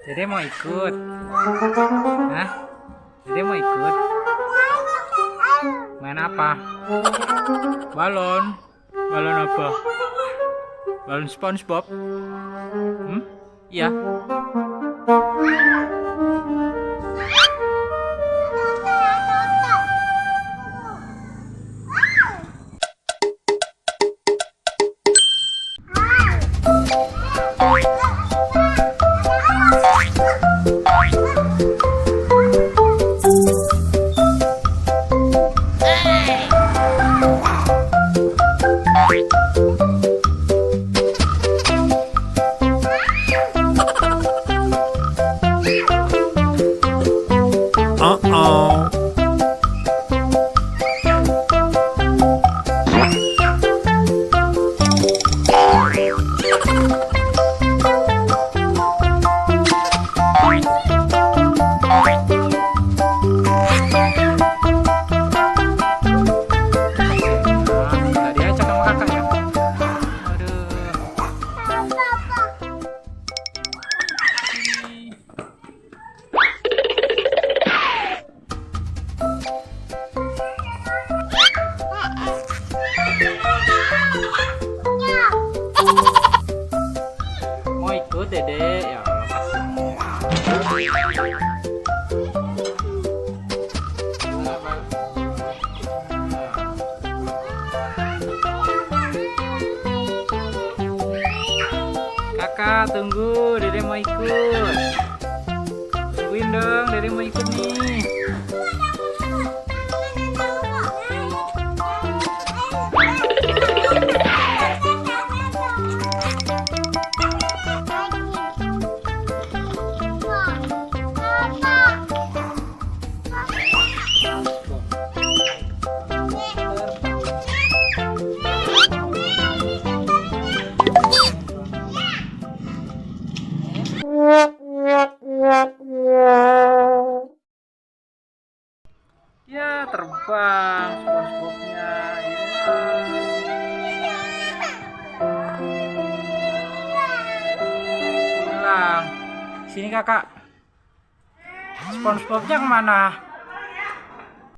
Dede mau ikut? Hah? Dede mau ikut? Main apa? Balon? Balon apa? Balon SpongeBob? Iya. Uh-oh. Nggak diajak sama kakak ya? Aduh. Mau ikut Dede? Ya kasih. Kakak tunggu, Dede mau ikut. Tungguin dong, Dede mau ikut nih. Ya terbang SpongeBob-nya hilang. Sini kakak. SpongeBob-nya kemana?